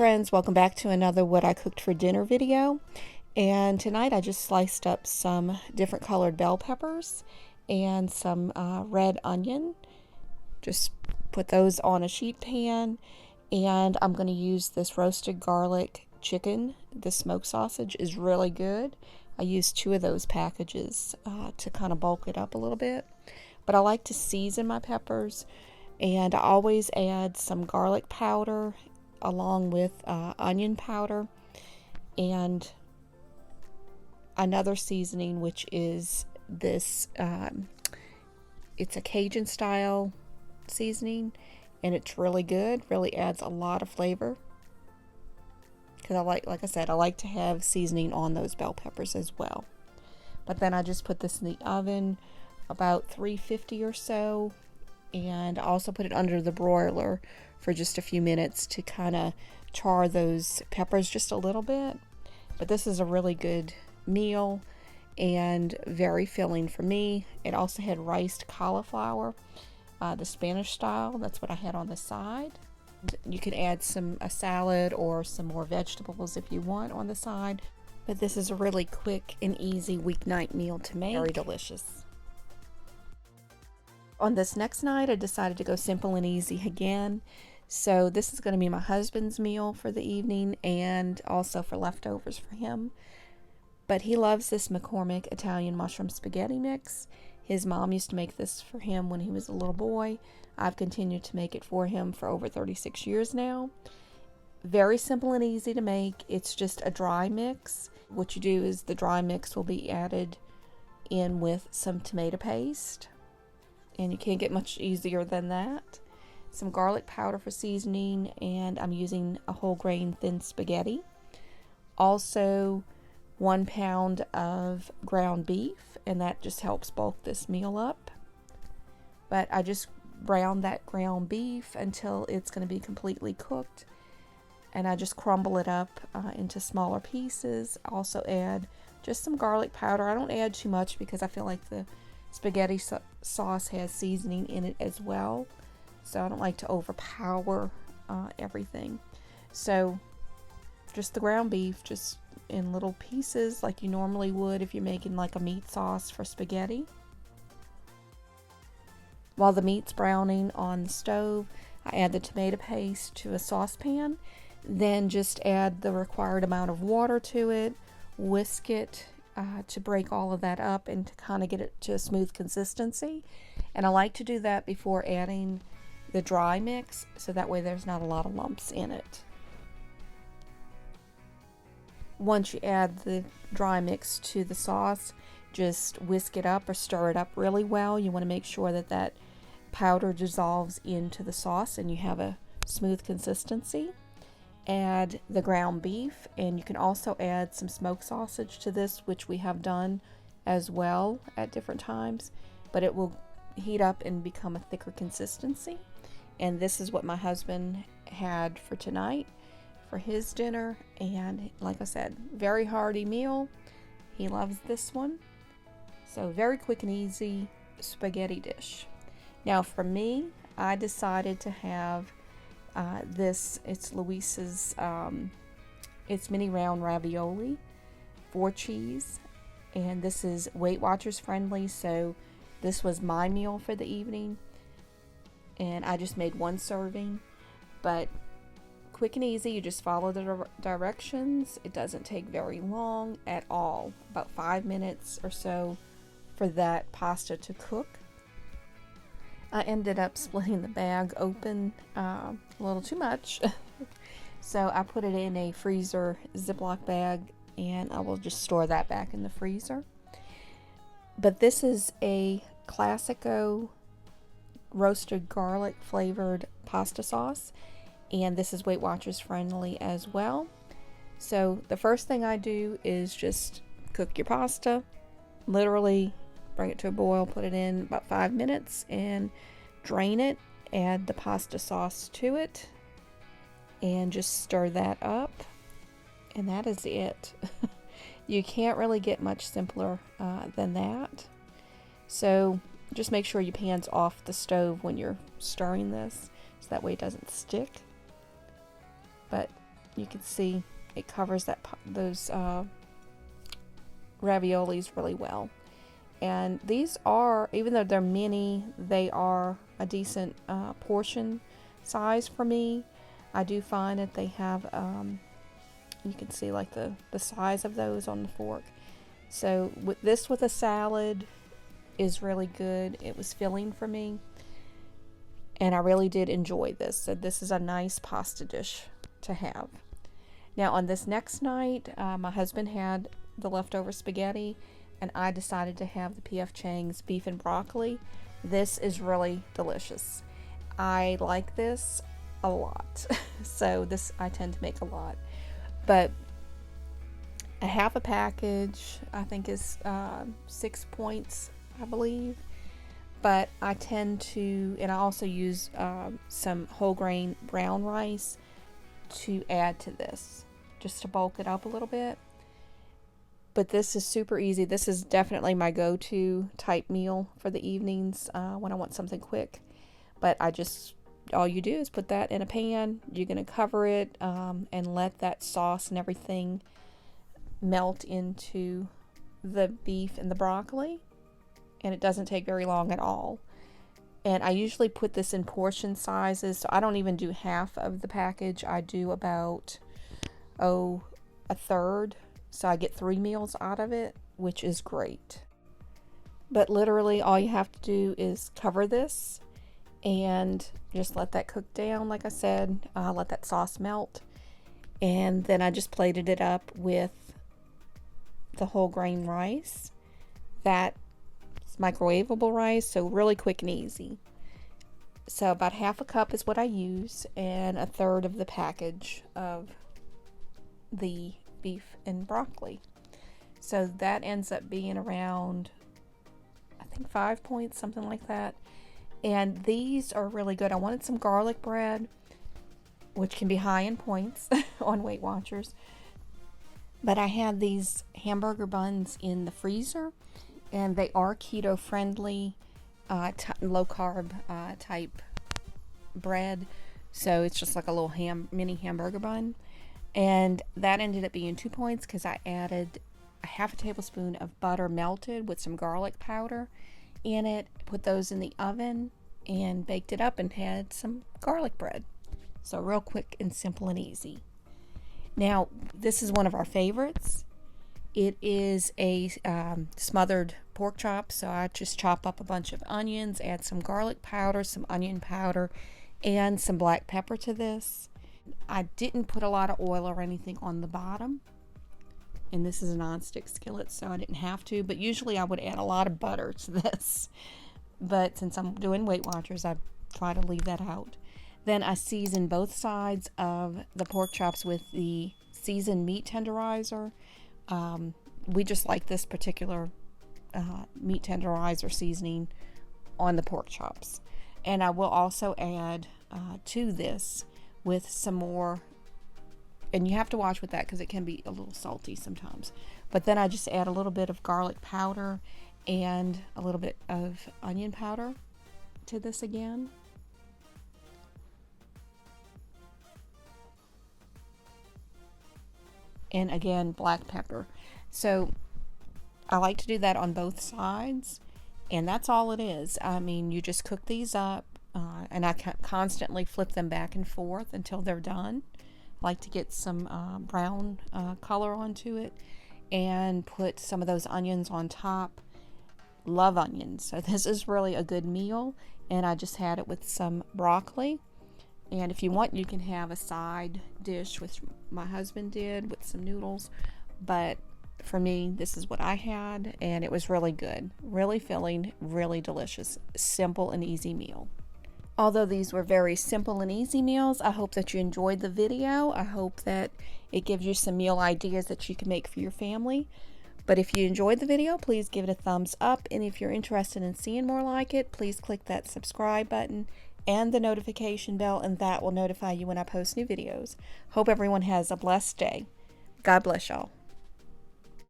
friends, welcome back to another what I cooked for dinner video. And tonight I just sliced up some different colored bell peppers and some red onion. Just put those on a sheet pan, and I'm going to use this roasted garlic chicken. The smoked sausage is really good. I used 2 of those packages to kind of bulk it up a little bit. But I like to season my peppers, and I always add some garlic powder along with onion powder and another seasoning, which is this it's a Cajun style seasoning, and it's really good. Really adds a lot of flavor, because like I said, I like to have seasoning on those bell peppers as well. But then I just put this in the oven about 350 or so, and I also put it under the broiler for just a few minutes to kind of char those peppers just a little bit. But this is a really good meal and very filling for me. It also had riced cauliflower, the Spanish style. That's what I had on the side. You can add a salad or some more vegetables if you want on the side. But this is a really quick and easy weeknight meal to make. Very delicious. On this next night, I decided to go simple and easy again. So this is going to be my husband's meal for the evening, and also for leftovers for him. But he loves this McCormick Italian mushroom spaghetti mix. His mom used to make this for him when he was a little boy. I've continued to make it for him for over 36 years now. Very simple and easy to make. It's just a dry mix. What you do is the dry mix will be added in with some tomato paste, and you can't get much easier than that. Some garlic powder for seasoning, and I'm using a whole grain thin spaghetti. Also 1 pound of ground beef, and that just helps bulk this meal up. But I just brown that ground beef until it's going to be completely cooked, and I just crumble it up into smaller pieces. Also add just some garlic powder. I don't add too much because I feel like the spaghetti sauce has seasoning in it as well, so I don't like to overpower everything. So just the ground beef, just in little pieces like you normally would if you're making like a meat sauce for spaghetti. While the meat's browning on the stove, I add the tomato paste to a saucepan, then just add the required amount of water to it, whisk it to break all of that up and to kind of get it to a smooth consistency. And I like to do that before adding the dry mix, so that way there's not a lot of lumps in it. Once you add the dry mix to the sauce, just whisk it up or stir it up really well. You want to make sure that that powder dissolves into the sauce and you have a smooth consistency. Add the ground beef, and you can also add some smoked sausage to this, which we have done as well at different times, but it will heat up and become a thicker consistency. And this is what my husband had for tonight for his dinner, and like I said, very hearty meal. He loves this one. So very quick and easy spaghetti dish. Now for me, I decided to have it's Luisa's it's mini round ravioli, 4 cheese, and this is Weight Watchers friendly, so this was my meal for the evening, and I just made 1 serving. But quick and easy, you just follow the directions. It doesn't take very long at all, about 5 minutes or so for that pasta to cook. I ended up splitting the bag open a little too much, so I put it in a freezer Ziploc bag, and I will just store that back in the freezer. But this is a Classico roasted garlic flavored pasta sauce, and this is Weight Watchers friendly as well. So the first thing I do is just cook your pasta, literally bring it to a boil, put it in about 5 minutes, and drain it. Add the pasta sauce to it, and just stir that up, and that is it. You can't really get much simpler than that. So just make sure your pan's off the stove when you're stirring this, so that way it doesn't stick. But you can see it covers those raviolis really well. And these are, even though they're mini, they are a decent portion size for me. I do find that they have, you can see like the size of those on the fork. So with a salad is really good. It was filling for me, and I really did enjoy this. So this is a nice pasta dish to have. Now on this next night, my husband had the leftover spaghetti, and I decided to have the P.F. Chang's beef and broccoli. This is really delicious. I like this a lot. So this I tend to make a lot. But a half a package, I think, is 6 points, I believe. But I tend to, and I also use some whole grain brown rice to add to this, just to bulk it up a little bit. But this is super easy. This is definitely my go-to type meal for the evenings when I want something quick. But all you do is put that in a pan. You're going to cover it and let that sauce and everything melt into the beef and the broccoli. And it doesn't take very long at all. And I usually put this in portion sizes, so I don't even do half of the package. I do about, a third. So I get 3 meals out of it, which is great. But literally all you have to do is cover this and just let that cook down. Like I said, let that sauce melt. And then I just plated it up with the whole grain rice. That's microwavable rice, so really quick and easy. So about half a cup is what I use, and a third of the package of the beef and broccoli. So that ends up being around, I think, 5 points, something like that. And these are really good. I wanted some garlic bread, which can be high in points on Weight Watchers. But I had these hamburger buns in the freezer, and they are keto friendly, low carb type bread. So it's just like a little mini hamburger bun. And that ended up being 2 points because I added a half a tablespoon of butter melted with some garlic powder in it, put those in the oven, and baked it up and had some garlic bread. So real quick and simple and easy. Now, this is one of our favorites. It is a smothered pork chop, so I just chop up a bunch of onions, add some garlic powder, some onion powder, and some black pepper to this. I didn't put a lot of oil or anything on the bottom, and this is a non-stick skillet, so I didn't have to, but usually I would add a lot of butter to this. But since I'm doing Weight Watchers, I try to leave that out. Then I season both sides of the pork chops with the seasoned meat tenderizer. We just like this particular meat tenderizer seasoning on the pork chops. And I will also add to this with some more, and you have to watch with that because it can be a little salty sometimes. But then I just add a little bit of garlic powder and a little bit of onion powder to this again. And again, black pepper. So I like to do that on both sides, and that's all it is. I mean, you just cook these up, and I constantly flip them back and forth until they're done. I like to get some brown color onto it and put some of those onions on top. Love onions. So this is really a good meal, and I just had it with some broccoli. And if you want, you can have a side dish, which my husband did, with some noodles. But for me, this is what I had, and it was really good. Really filling, really delicious. Simple and easy meal. Although these were very simple and easy meals, I hope that you enjoyed the video. I hope that it gives you some meal ideas that you can make for your family. But if you enjoyed the video, please give it a thumbs up. And if you're interested in seeing more like it, please click that subscribe button and the notification bell, and that will notify you when I post new videos. Hope everyone has a blessed day. God bless y'all.